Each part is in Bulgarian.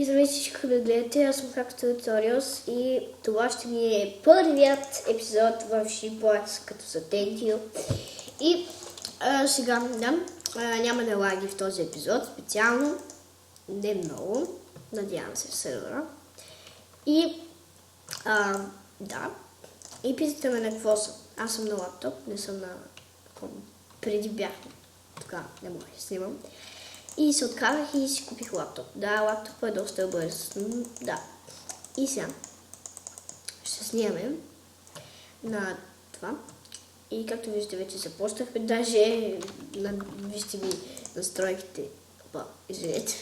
И здравейте всички, които гледате, аз съм Хакториус и това ще ми е първият епизод в Шиплац като за Thank You. И сега, няма да лаги в този епизод, специално, не много, надявам се в сервера. И, и питате ме на какво съм. Аз съм на лаптоп, не съм на ком. Преди бях така, не мога да снимам. И се отказах и си купих лаптоп. Да, лаптопът е доста бърз. Да. И сега ще снимаме на това. И както виждате, вече започнахме. Даже вижте ми настройките. Извинете,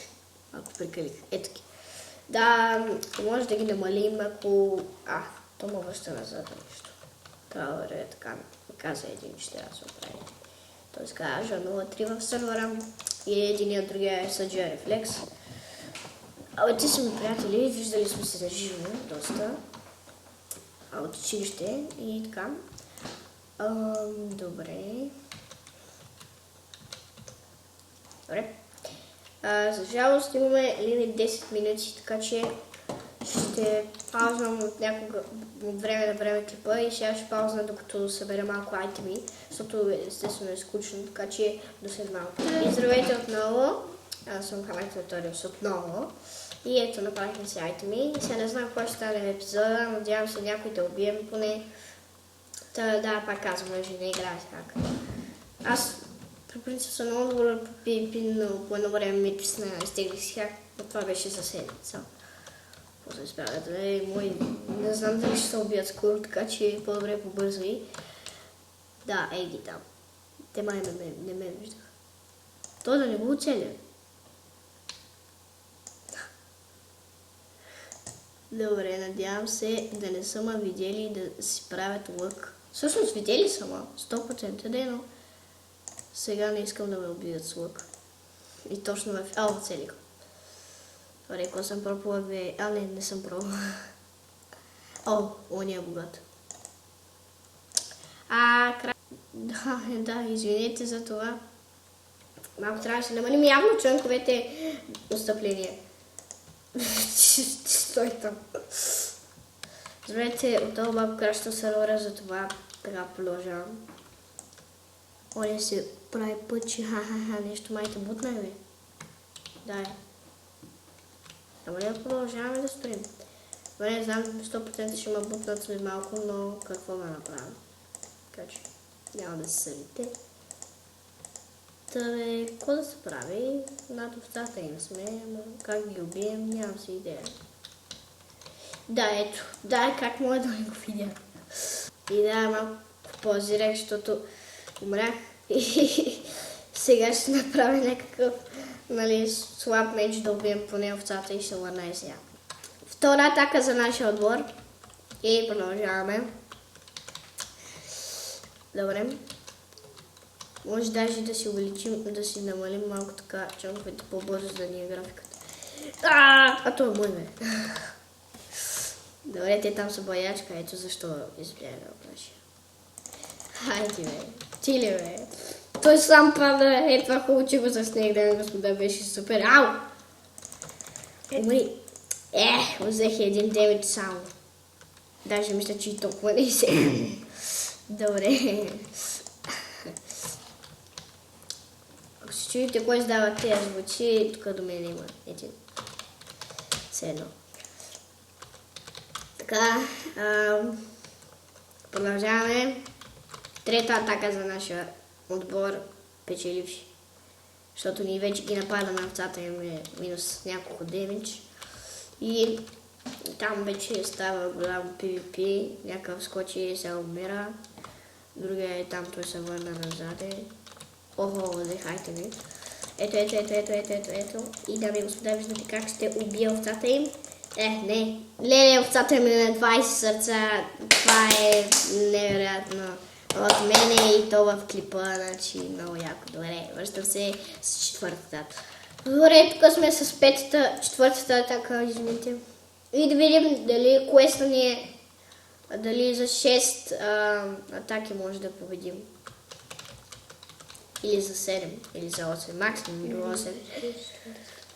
ако прекалих. Ето ги. Да, може да ги намалим, ако... то ме връща назад нещо. Трябва да е така. Каза един, че трябва да се оправи. Тоест кажа 0.3 в сервера. И единия, другия е съджия рефлекс. Те са ми приятели, виждали сме се на живо доста. От училище и така. Добре. За жалост имаме лимит 10 минути, така че ще паузвам от време на време клипа и сега ще паузвам докато събера малко айтеми, защото естествено е скучно, така че до след малко. И здравейте отново, аз съм Хакториус отново и ето направихме си айтеми. Сега не знам кой ще стане в епизода, надявам се някой да убием поне. Да, пак казвам, че не играя с хак. Аз при принцип съм много добър по PvP, но по едно време ми писна изтеглих си хак, но това беше за седмица. Не знам дали ще се убият скоро, така че по-добре побързай. Да, ей ги там. Те май не ме виждаха. Той да не го оцеля. Добре, надявам се да не са ме видели и да си правят лък. Всъщност видели са ме, 100% но сега не искам да ме убият с лък. И точно в... оцелих. Добре, ако съм пробвала две... не съм пробвала. Он е богат. Да, извинете за това. Малко трябваше да намалим явно членковете отстъпления. Стой там. Знаете, отново малко краща сервера, за това така продължавам. Он се прави пъчи, нещо майка бутна бе. Да. Ама не продължаваме да стоим. Не знам, 100% ще ме бутнат след малко, но какво да направя? Така че няма да се съдите. Какво да се прави? Над овцата им сме, но как ги убием, нямам си идея. Да, ето. Да, как мога да не го видя. И да, малко позирах, защото умрях. И сега ще направя някакъв слаб меч да убием поне овцата и ще върна и сега. Втора атака за нашия отбор. И продължаваме. Добре. Може даже да си увеличим, да си намалим малко така чанковете по-бързо да ни е графиката. Това е мой бе. Добре, те там са боячка, ето защо избягам нашия. Хайде бе, ти ли бе? Той сам пада, това хубаво, че го заснех, да господа, беше супер. Ау! Умри. Взех един демидж само. Даже мисля, че и толкова не се. Добре. Ако се чуете кой издава тези звучи, тук до мен има един. Все едно. Така, продължаваме. Трета атака за нашия отбор, печеливши. Защото ние вече ги напада на овцата, имаме минус няколко демидж. И там вече става голямо PvP, някакъв скочи и се умира. Другия е там, той се върна назад. Въздехайте ми. Ето. И дами и господа, виждате как ще убия овцата им. Не, овцата им е на 20 сърца. Това е невероятно. От мене и то в клипа, значи много яко. Добре, връщам се с четвъртата. Добре, тук сме с четвъртата атака, извините. И да видим дали квеста ни е, дали за 6 атаки може да победим. Или за 7, или за 8, максимум до 8.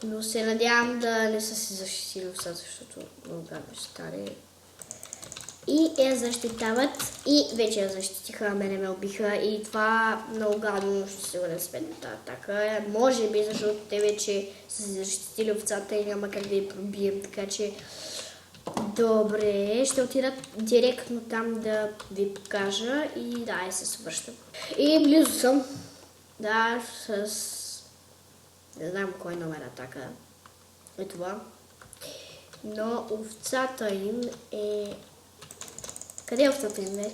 Но се надявам да не са си защитили овцата, защото много гадно ще стане. И я защитават и вече я защитиха, мене ме убиха и това много гадно ще се бъде сметната атака. Може би, защото те вече са си защитили овцата и няма как да я пробием, така че добре, ще отидат директно там да ви покажа и да, и се свършвам. И близо съм, да, с... не знам кой номер атака е това, но овцата им е... Къде е овцата им, бе?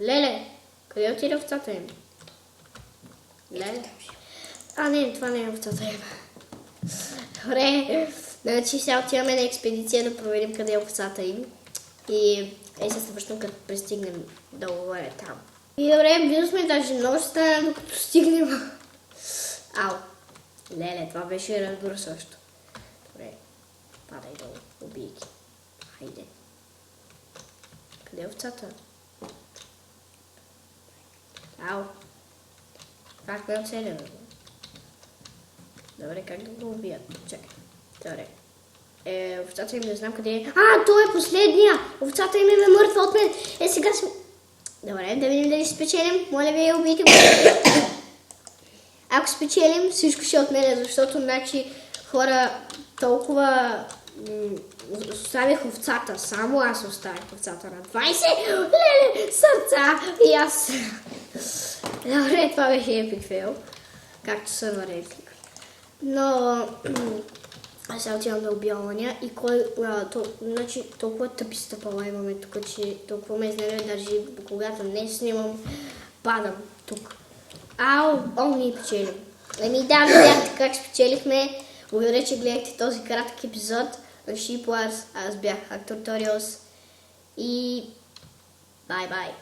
Леле! Къде отиде овцата им? Леле? А, не, това не е овцата им. Добре, значи сега отиваме на експедиция да проверим къде е овцата им. И се съвършно като пристигнем долу горе там. И добре, близо сме, даже много ще стане докато стигнем. Ау! Леле, това беше разгръсващо. Добре, падай долу, убий ги. Хайде. Къде е овцата? Ау! Как ме оцеля? Добре, как да го убият? Чакай. Добре. Овцата им не знам къде е. А, той е последния! Овцата им е мъртва от мен. Сега сме... Добре, да видим дали ще спечелим. Моля ви, убийте го. Ако спечелим, всичко ще от мене, защото значи хора толкова... оставих овцата. Само аз оставих овцата на 20. Леле, сърца! И аз... Добре, това беше епик фейл. Както са на реплика. Но... аз сега отивам да убия оня и кой... значи толкова тъпи стъпала имаме тук, че толкова ме изнервя, даже когато не снимам, падам тук. Ау, ние печелим. Да, видяхте как спечелихме. Благодаря, че гледахте този кратък епизод на Sheep Wars. Аз бях Actor Tutorials и бай-бай.